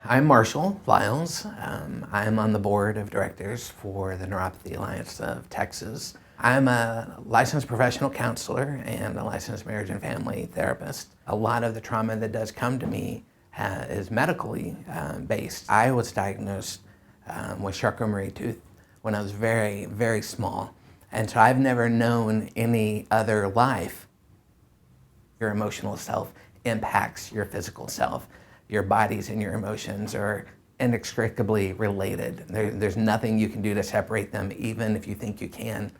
I'm Marshall Lyles. I'm on the board of directors for the Neuropathy Alliance of Texas. I'm a licensed professional counselor and a licensed marriage and family therapist. A lot of the trauma that does come to me is medically based. I was diagnosed with Charcot-Marie tooth when I was very, very small. And so I've never known any other life. Your emotional self impacts your physical self. Your bodies and your emotions are inextricably related. There's nothing you can do to separate them, even if you think you can.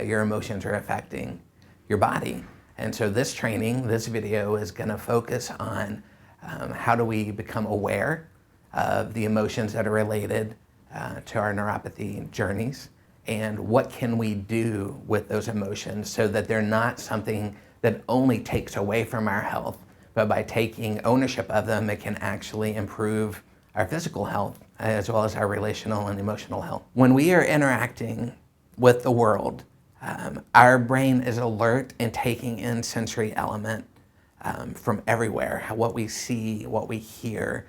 Your emotions are affecting your body. And so this training, this video is gonna focus on how do we become aware of the emotions that are related to our neuropathy journeys, and what can we do with those emotions so that they're not something that only takes away from our health, but by taking ownership of them, it can actually improve our physical health as well as our relational and emotional health. When we are interacting with the world, our brain is alert and taking in sensory element from everywhere, what we see, what we hear,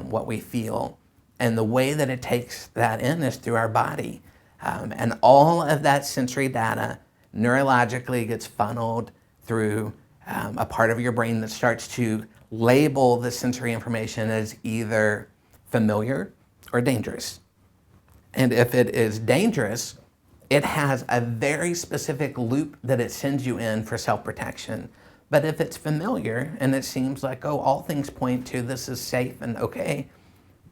what we feel. And the way that it takes that in is through our body. And all of that sensory data neurologically gets funneled through a part of your brain that starts to label the sensory information as either familiar or dangerous. And if it is dangerous, it has a very specific loop that it sends you in for self-protection. But if it's familiar and it seems like, oh, all things point to this is safe and okay,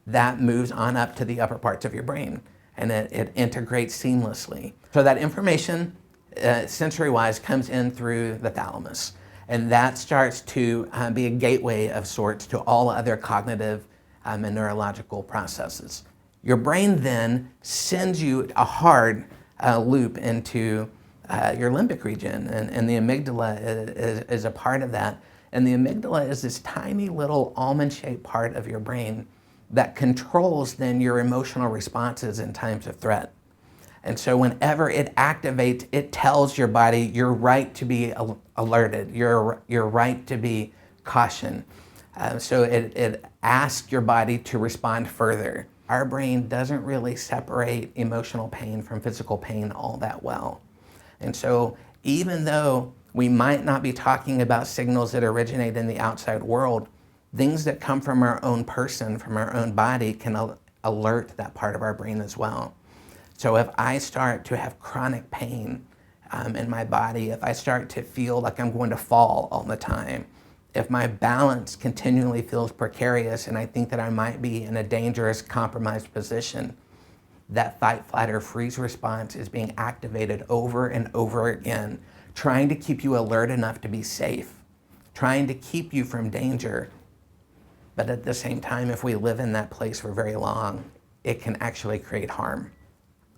that moves on up to the upper parts of your brain and it integrates seamlessly. So that information, sensory-wise, comes in through the thalamus. And that starts to be a gateway of sorts to all other cognitive and neurological processes. Your brain then sends you a hard loop into your limbic region, and the amygdala is a part of that. And the amygdala is this tiny little almond-shaped part of your brain that controls then your emotional responses in times of threat. And so whenever it activates, it tells your body you're right to be alerted, you're right to be cautioned. So it asks your body to respond further. Our brain doesn't really separate emotional pain from physical pain all that well. And so even though we might not be talking about signals that originate in the outside world, things that come from our own person, from our own body, can alert that part of our brain as well. So if I start to have chronic pain in my body, if I start to feel like I'm going to fall all the time, if my balance continually feels precarious and I think that I might be in a dangerous, compromised position, that fight, flight, or freeze response is being activated over and over again, trying to keep you alert enough to be safe, trying to keep you from danger. But at the same time, if we live in that place for very long, it can actually create harm.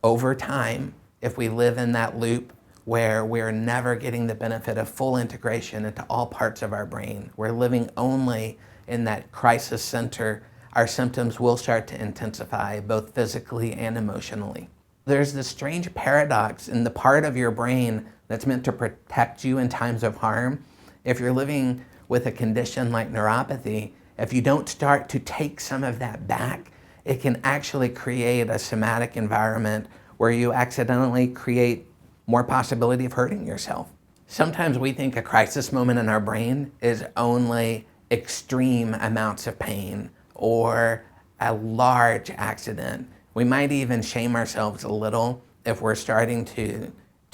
Over time, if we live in that loop where we're never getting the benefit of full integration into all parts of our brain, we're living only in that crisis center, our symptoms will start to intensify both physically and emotionally. There's this strange paradox in the part of your brain that's meant to protect you in times of harm. If you're living with a condition like neuropathy, if you don't start to take some of that back, it can actually create a somatic environment where you accidentally create more possibility of hurting yourself. Sometimes we think a crisis moment in our brain is only extreme amounts of pain or a large accident. We might even shame ourselves a little if we're starting to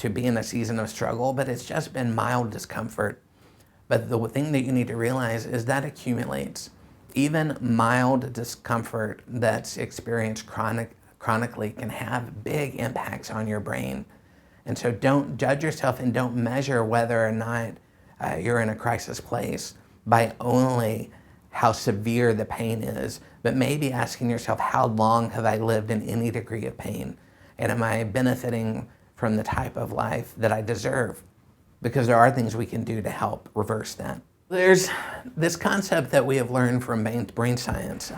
be in a season of struggle, but it's just been mild discomfort. But the thing that you need to realize is that accumulates. Even mild discomfort that's experienced chronically can have big impacts on your brain. And so don't judge yourself and don't measure whether or not you're in a crisis place by only how severe the pain is, but maybe asking yourself, how long have I lived in any degree of pain? And am I benefiting from the type of life that I deserve? Because there are things we can do to help reverse that. There's this concept that we have learned from brain science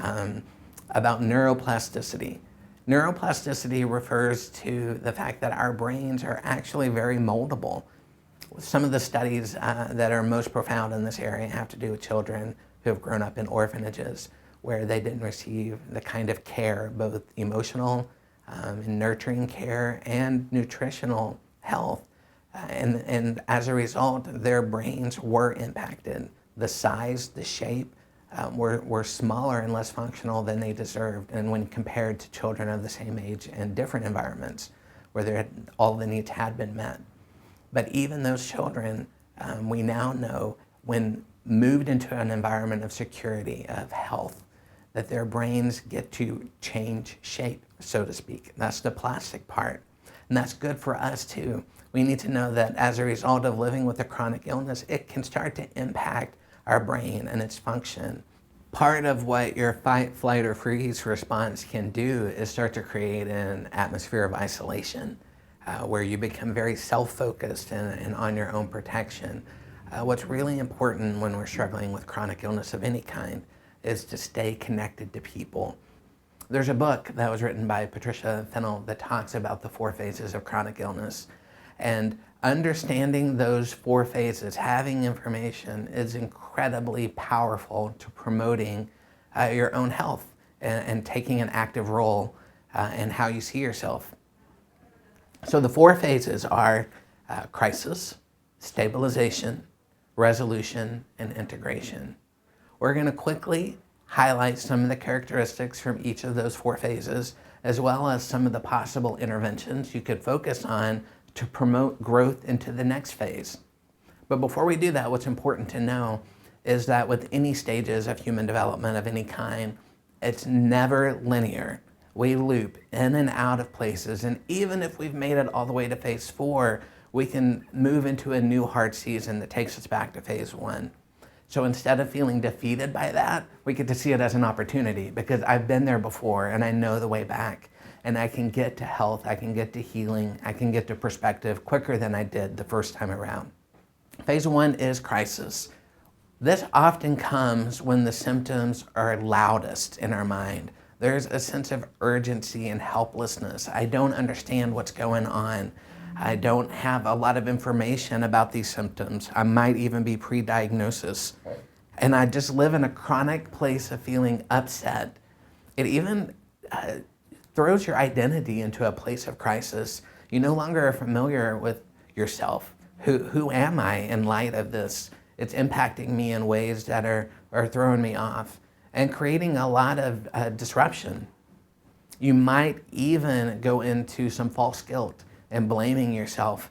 about neuroplasticity. Neuroplasticity refers to the fact that our brains are actually very moldable. Some of the studies that are most profound in this area have to do with children who have grown up in orphanages, where they didn't receive the kind of care, both emotional and nurturing care and nutritional health. And as a result, their brains were impacted. The size, the shape were smaller and less functional than they deserved, and when compared to children of the same age in different environments where all the needs had been met. But even those children, we now know, when moved into an environment of security, of health, that their brains get to change shape, so to speak. That's the plastic part. And that's good for us too. We need to know that as a result of living with a chronic illness, it can start to impact our brain and its function. Part of what your fight, flight, or freeze response can do is start to create an atmosphere of isolation, where you become very self-focused and on your own protection. What's really important when we're struggling with chronic illness of any kind is to stay connected to people. There's a book that was written by Patricia Fennell that talks about the 4 phases of chronic illness. And understanding those 4 phases, having information, is incredibly powerful to promoting your own health and taking an active role in how you see yourself. So the 4 phases are crisis, stabilization, resolution, and integration. We're going to quickly highlight some of the characteristics from each of those 4 phases, as well as some of the possible interventions you could focus on to promote growth into the next phase. But before we do that, what's important to know is that with any stages of human development of any kind, it's never linear. We loop in and out of places, and even if we've made it all the way to phase 4, we can move into a new hard season that takes us back to phase 1. So instead of feeling defeated by that, we get to see it as an opportunity, because I've been there before and I know the way back, and I can get to health, I can get to healing, I can get to perspective quicker than I did the first time around. Phase 1 is crisis. This often comes when the symptoms are loudest in our mind. There's a sense of urgency and helplessness. I don't understand what's going on. I don't have a lot of information about these symptoms. I might even be pre-diagnosis. And I just live in a chronic place of feeling upset. It even throws your identity into a place of crisis. You no longer are familiar with yourself. Who am I in light of this? It's impacting me in ways that are throwing me off and creating a lot of disruption. You might even go into some false guilt and blaming yourself,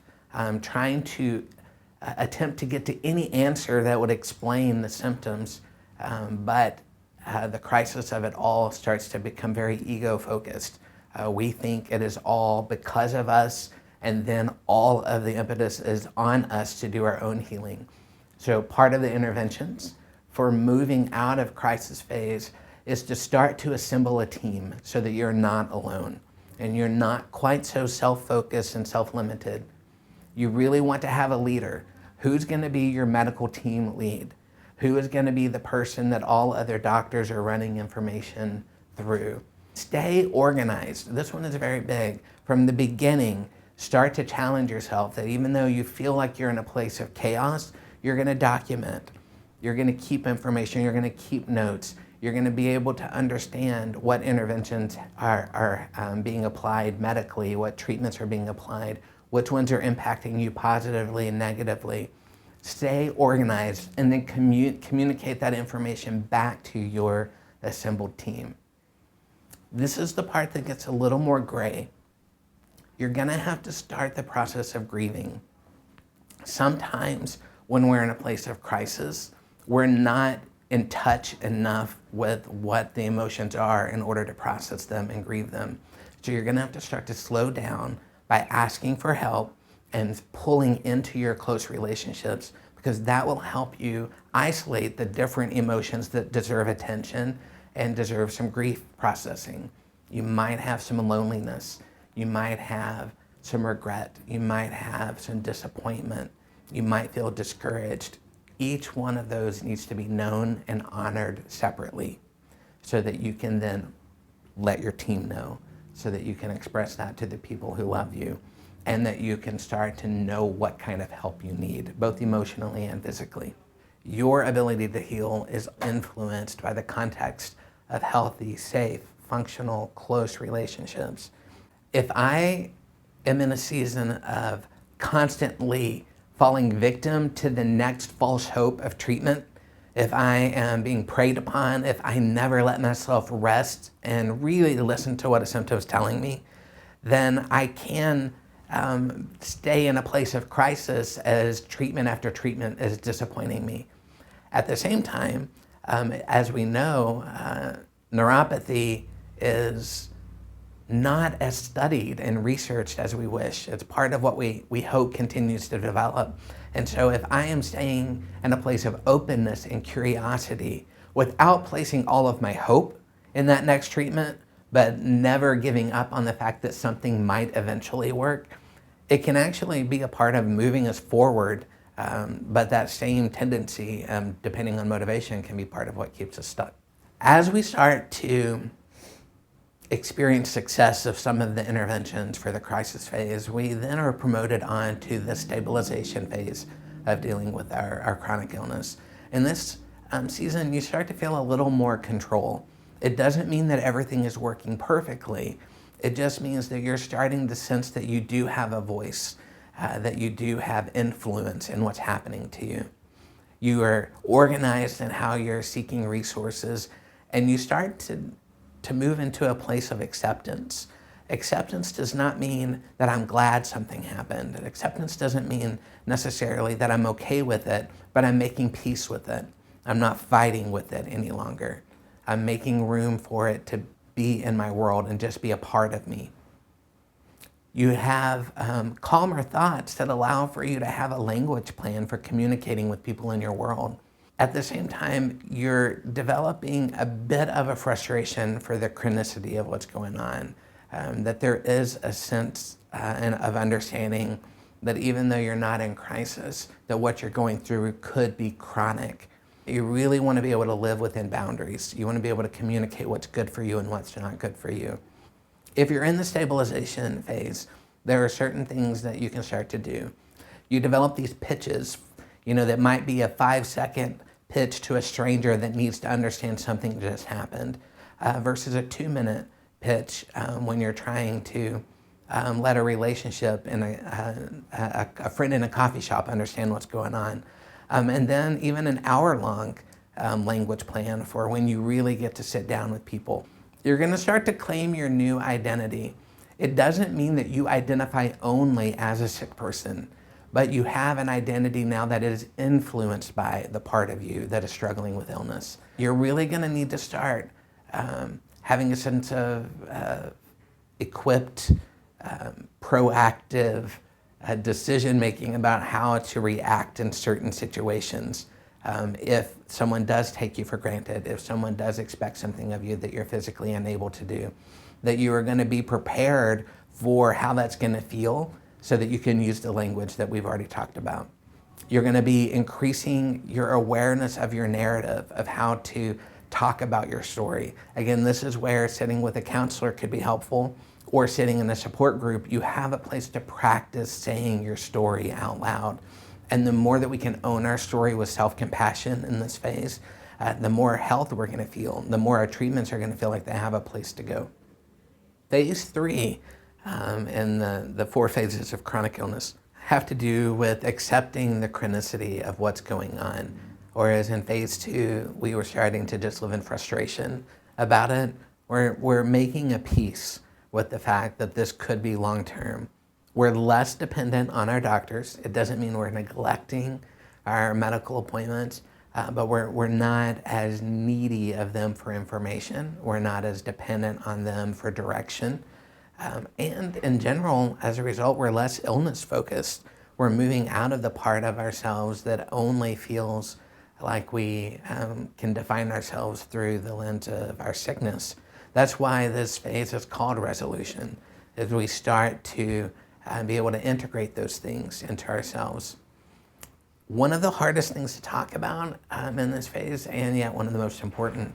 trying to attempt to get to any answer that would explain the symptoms, but the crisis of it all starts to become very ego-focused. We think it is all because of us, and then all of the impetus is on us to do our own healing. So part of the interventions for moving out of crisis phase is to start to assemble a team so that you're not alone and you're not quite so self-focused and self-limited. You really want to have a leader. Who's going to be your medical team lead? Who is going to be the person that all other doctors are running information through? Stay organized. This one is very big. From the beginning, start to challenge yourself that even though you feel like you're in a place of chaos, you're going to document. You're going to keep information. You're going to keep notes. You're going to be able to understand what interventions are being applied medically, what treatments are being applied, which ones are impacting you positively and negatively. Stay organized and then communicate that information back to your assembled team. This is the part that gets a little more gray. You're going to have to start the process of grieving. Sometimes when we're in a place of crisis, we're not in touch enough with what the emotions are in order to process them and grieve them. So you're going to have to start to slow down by asking for help and pulling into your close relationships, because that will help you isolate the different emotions that deserve attention and deserve some grief processing. You might have some loneliness. You might have some regret. You might have some disappointment. You might feel discouraged. Each one of those needs to be known and honored separately so that you can then let your team know, so that you can express that to the people who love you, and that you can start to know what kind of help you need, both emotionally and physically. Your ability to heal is influenced by the context of healthy, safe, functional, close relationships. If I am in a season of constantly falling victim to the next false hope of treatment, if I am being preyed upon, if I never let myself rest and really listen to what a symptom is telling me, then I can stay in a place of crisis as treatment after treatment is disappointing me. At the same time, as we know, neuropathy is not as studied and researched as we wish. It's part of what we hope continues to develop. And so if I am staying in a place of openness and curiosity without placing all of my hope in that next treatment, but never giving up on the fact that something might eventually work, it can actually be a part of moving us forward. But that same tendency, depending on motivation, can be part of what keeps us stuck. As we start to experience success of some of the interventions for the crisis phase, we then are promoted on to the stabilization phase of dealing with our chronic illness. In this season, you start to feel a little more control. It doesn't mean that everything is working perfectly. It just means that you're starting to sense that you do have a voice, that you do have influence in what's happening to you. You are organized in how you're seeking resources, and you start to move into a place of acceptance. Acceptance does not mean that I'm glad something happened. Acceptance doesn't mean necessarily that I'm okay with it, but I'm making peace with it. I'm not fighting with it any longer. I'm making room for it to be in my world and just be a part of me. You have calmer thoughts that allow for you to have a language plan for communicating with people in your world. At the same time, you're developing a bit of a frustration for the chronicity of what's going on, that there is a sense of understanding that even though you're not in crisis, that what you're going through could be chronic. You really want to be able to live within boundaries. You want to be able to communicate what's good for you and what's not good for you. If you're in the stabilization phase, there are certain things that you can start to do. You develop these pitches, that might be a 5-second pitch to a stranger that needs to understand something just happened, versus a 2-minute pitch when you're trying to let a relationship and a friend in a coffee shop understand what's going on. And then even an hour-long language plan for when you really get to sit down with people. You're going to start to claim your new identity. It doesn't mean that you identify only as a sick person, but you have an identity now that is influenced by the part of you that is struggling with illness. You're really going to need to start having a sense of equipped, proactive decision-making about how to react in certain situations. If someone does take you for granted, if someone does expect something of you that you're physically unable to do, that you are going to be prepared for how that's going to feel so that you can use the language that we've already talked about. You're going to be increasing your awareness of your narrative, of how to talk about your story. Again, this is where sitting with a counselor could be helpful, or sitting in a support group. You have a place to practice saying your story out loud. And the more that we can own our story with self-compassion in this phase, the more health we're going to feel, the more our treatments are going to feel like they have a place to go. Phase 3 in the 4 phases of chronic illness have to do with accepting the chronicity of what's going on. Whereas in phase 2, we were starting to just live in frustration about it. We're making a peace with the fact that this could be long-term. We're less dependent on our doctors. It doesn't mean we're neglecting our medical appointments, but we're not as needy of them for information. We're not as dependent on them for direction. And in general, as a result, we're less illness-focused. We're moving out of the part of ourselves that only feels like we can define ourselves through the lens of our sickness. That's why this phase is called resolution, as we start to be able to integrate those things into ourselves. One of the hardest things to talk about in this phase, and yet one of the most important,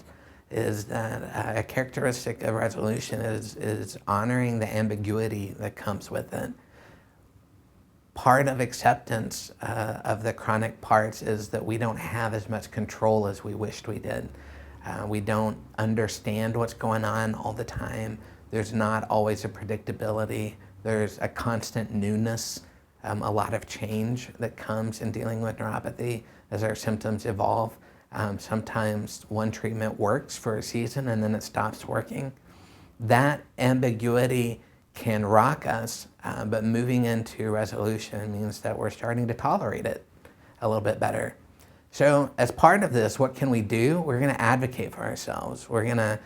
is that a characteristic of resolution is honoring the ambiguity that comes with it. Part of acceptance of the chronic parts is that we don't have as much control as we wished we did. We don't understand what's going on all the time. There's not always a predictability. There's a constant newness, a lot of change that comes in dealing with neuropathy as our symptoms evolve. Sometimes one treatment works for a season and then it stops working. That ambiguity can rock us, but moving into resolution means that we're starting to tolerate it a little bit better. So as part of this, what can we do? We're going to advocate for ourselves. We're going to,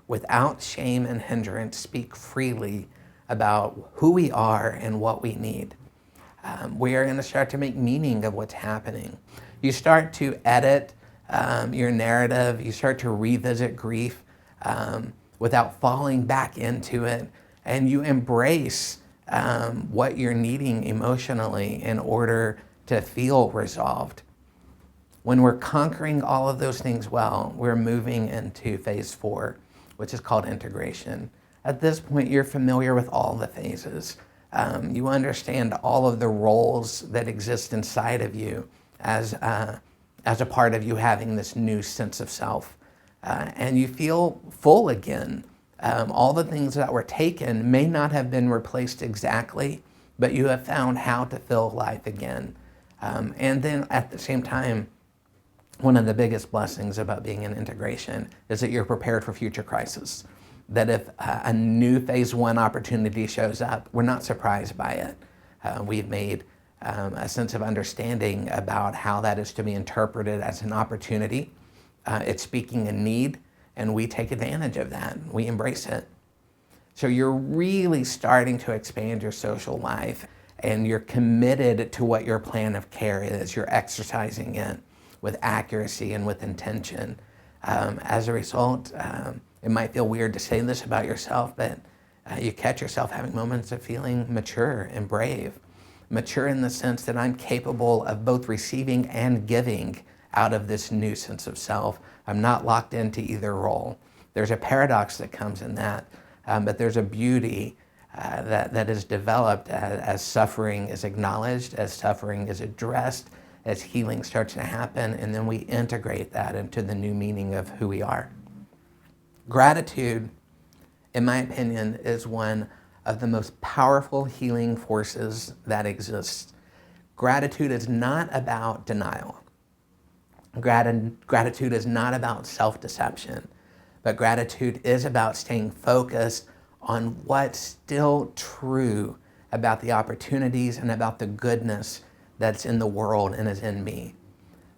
without shame and hindrance, speak freely about who we are and what we need. We are going to start to make meaning of what's happening. You start to edit your narrative. You start to revisit grief without falling back into it. And you embrace what you're needing emotionally in order to feel resolved. When we're conquering all of those things well, we're moving into phase 4, which is called integration. At this point, you're familiar with all the phases. You understand all of the roles that exist inside of you as a part of you having this new sense of self. And you feel full again. All the things that were taken may not have been replaced exactly, but you have found how to fill life again. And then at the same time, one of the biggest blessings about being in integration is that you're prepared for future crisis. That if a new phase 1 opportunity shows up, we're not surprised by it. We've made a sense of understanding about how that is to be interpreted as an opportunity. It's speaking a need, and we take advantage of that. We embrace it. So you're really starting to expand your social life, and you're committed to what your plan of care is. You're exercising it with accuracy and with intention. As a result, it might feel weird to say this about yourself, but you catch yourself having moments of feeling mature and brave. Mature in the sense that I'm capable of both receiving and giving out of this new sense of self. I'm not locked into either role. There's a paradox that comes in that, but there's a beauty that is developed as suffering is acknowledged, as suffering is addressed, as healing starts to happen, and then we integrate that into the new meaning of who we are. Gratitude, in my opinion, is one of the most powerful healing forces that exists. Gratitude is not about denial. Gratitude is not about self-deception, but gratitude is about staying focused on what's still true about the opportunities and about the goodness that's in the world and is in me.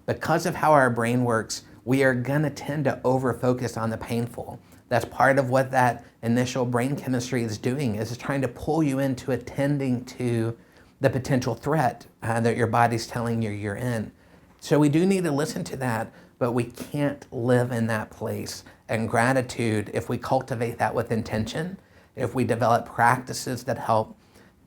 Because of how our brain works, we are gonna tend to over-focus on the painful. That's part of what that initial brain chemistry is doing, is trying to pull you into attending to the potential threat that your body's telling you you're in. So we do need to listen to that, but we can't live in that place. And gratitude, if we cultivate that with intention, if we develop practices that help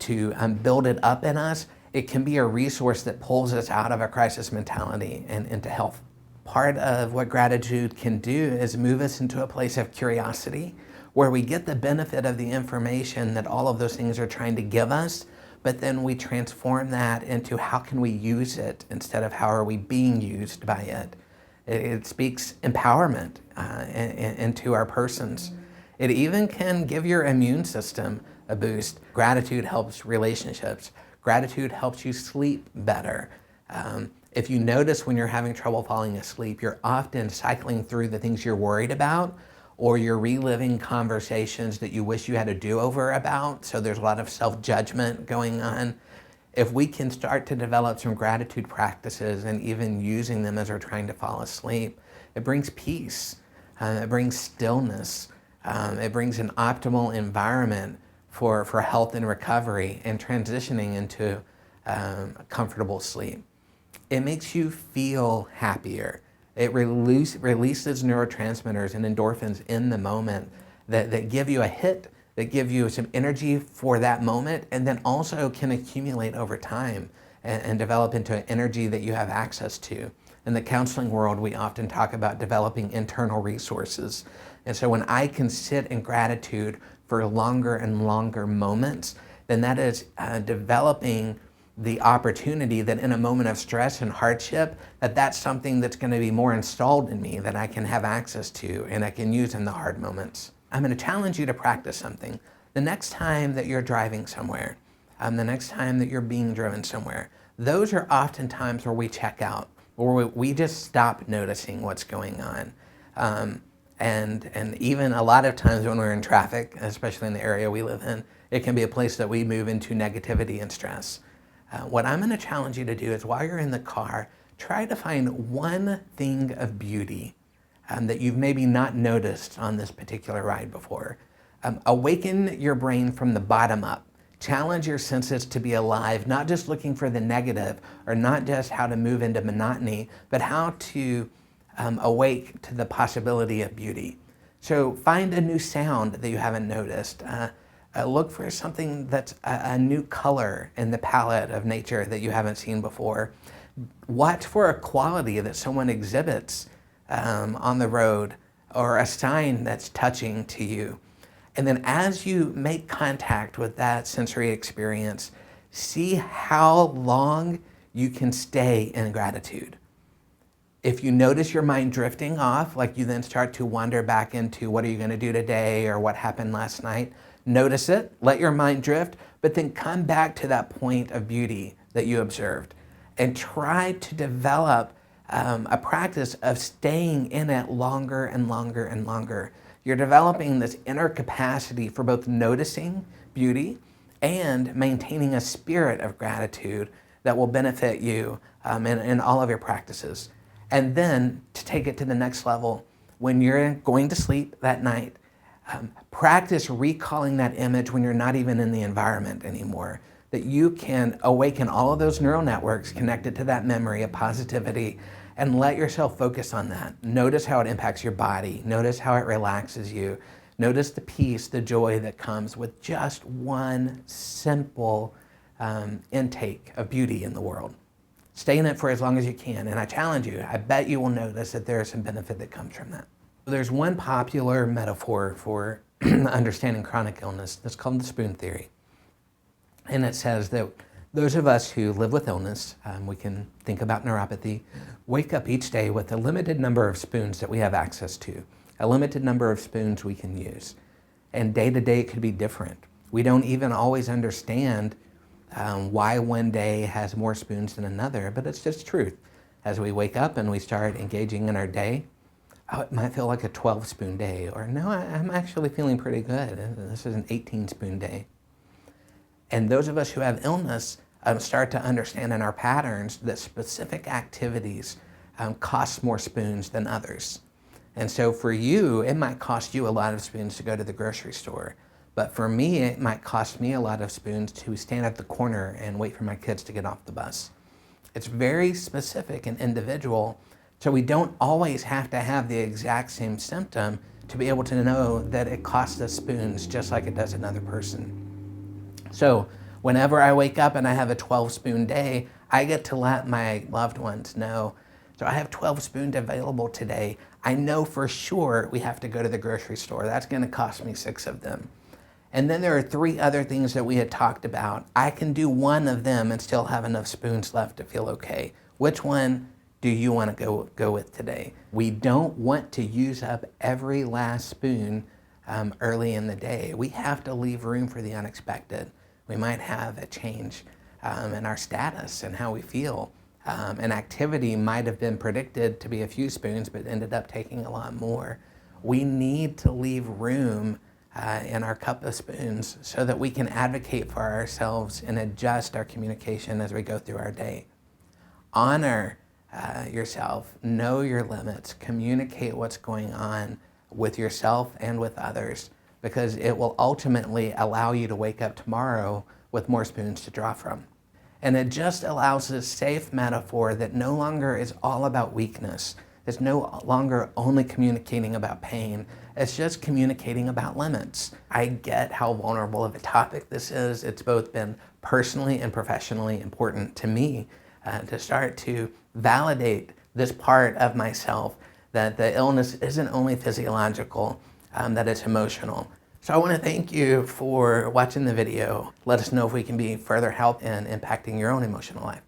to build it up in us, it can be a resource that pulls us out of a crisis mentality and into health. Part of what gratitude can do is move us into a place of curiosity where we get the benefit of the information that all of those things are trying to give us, but then we transform that into how can we use it instead of how are we being used by it. It speaks empowerment into our persons. It even can give your immune system a boost. Gratitude helps relationships. Gratitude helps you sleep better. If you notice when you're having trouble falling asleep, you're often cycling through the things you're worried about, or you're reliving conversations that you wish you had a do-over about, so there's a lot of self-judgment going on. If we can start to develop some gratitude practices and even using them as we're trying to fall asleep, it brings peace, it brings stillness, it brings an optimal environment for health and recovery and transitioning into a comfortable sleep. It makes you feel happier. It releases neurotransmitters and endorphins in the moment that give you a hit, that give you some energy for that moment, and then also can accumulate over time and develop into an energy that you have access to. In the counseling world, we often talk about developing internal resources. And so when I can sit in gratitude for longer and longer moments, then that is developing the opportunity that in a moment of stress and hardship, that's something that's going to be more installed in me that I can have access to and I can use in the hard moments. I'm going to challenge you to practice something. The next time that you're driving somewhere, the next time that you're being driven somewhere, those are often times where we check out, or we just stop noticing what's going on. And even a lot of times when we're in traffic, especially in the area we live in, it can be a place that we move into negativity and stress. What I'm going to challenge you to do is while you're in the car, try to find one thing of beauty that you've maybe not noticed on this particular ride before. Awaken your brain from the bottom up. Challenge your senses to be alive, not just looking for the negative or not just how to move into monotony, but how to awake to the possibility of beauty. So find a new sound that you haven't noticed. Look for something that's a new color in the palette of nature that you haven't seen before. Watch for a quality that someone exhibits on the road or a sign that's touching to you. And then as you make contact with that sensory experience, see how long you can stay in gratitude. If you notice your mind drifting off, like you then start to wander back into what are you going to do today or what happened last night, notice it, let your mind drift, but then come back to that point of beauty that you observed and try to develop a practice of staying in it longer and longer and longer. You're developing this inner capacity for both noticing beauty and maintaining a spirit of gratitude that will benefit you in all of your practices. And then to take it to the next level, when you're going to sleep that night, practice recalling that image when you're not even in the environment anymore, that you can awaken all of those neural networks connected to that memory of positivity and let yourself focus on that. Notice how it impacts your body. Notice how it relaxes you. Notice the peace, the joy that comes with just one simple intake of beauty in the world. Stay in it for as long as you can, and I challenge you, I bet you will notice that there is some benefit that comes from that. There's one popular metaphor for understanding chronic illness that's called the spoon theory. And it says that those of us who live with illness, we can think about neuropathy, wake up each day with a limited number of spoons that we have access to, a limited number of spoons we can use. And day to day it could be different. We don't even always understand why one day has more spoons than another, but it's just truth. As we wake up and we start engaging in our day, oh, it might feel like a 12-spoon day, or no, I'm actually feeling pretty good. This is an 18-spoon day. And those of us who have illness start to understand in our patterns that specific activities cost more spoons than others. And so for you, it might cost you a lot of spoons to go to the grocery store. But for me, it might cost me a lot of spoons to stand at the corner and wait for my kids to get off the bus. It's very specific and individual, so we don't always have to have the exact same symptom to be able to know that it costs us spoons just like it does another person. So whenever I wake up and I have a 12-spoon day, I get to let my loved ones know, so I have 12 spoons available today. I know for sure we have to go to the grocery store. That's going to cost me 6 of them. And then there are 3 other things that we had talked about. I can do one of them and still have enough spoons left to feel okay. Which one do you want to go with today? We don't want to use up every last spoon early in the day. We have to leave room for the unexpected. We might have a change in our status and how we feel. An activity might have been predicted to be a few spoons but ended up taking a lot more. We need to leave room in our cup of spoons so that we can advocate for ourselves and adjust our communication as we go through our day. Honor yourself, know your limits, communicate what's going on with yourself and with others, because it will ultimately allow you to wake up tomorrow with more spoons to draw from. And it just allows this safe metaphor that no longer is all about weakness. It's no longer only communicating about pain. It's just communicating about limits. I get how vulnerable of a topic this is. It's both been personally and professionally important to me to start to validate this part of myself, that the illness isn't only physiological, that it's emotional. So I want to thank you for watching the video. Let us know if we can be further help in impacting your own emotional life.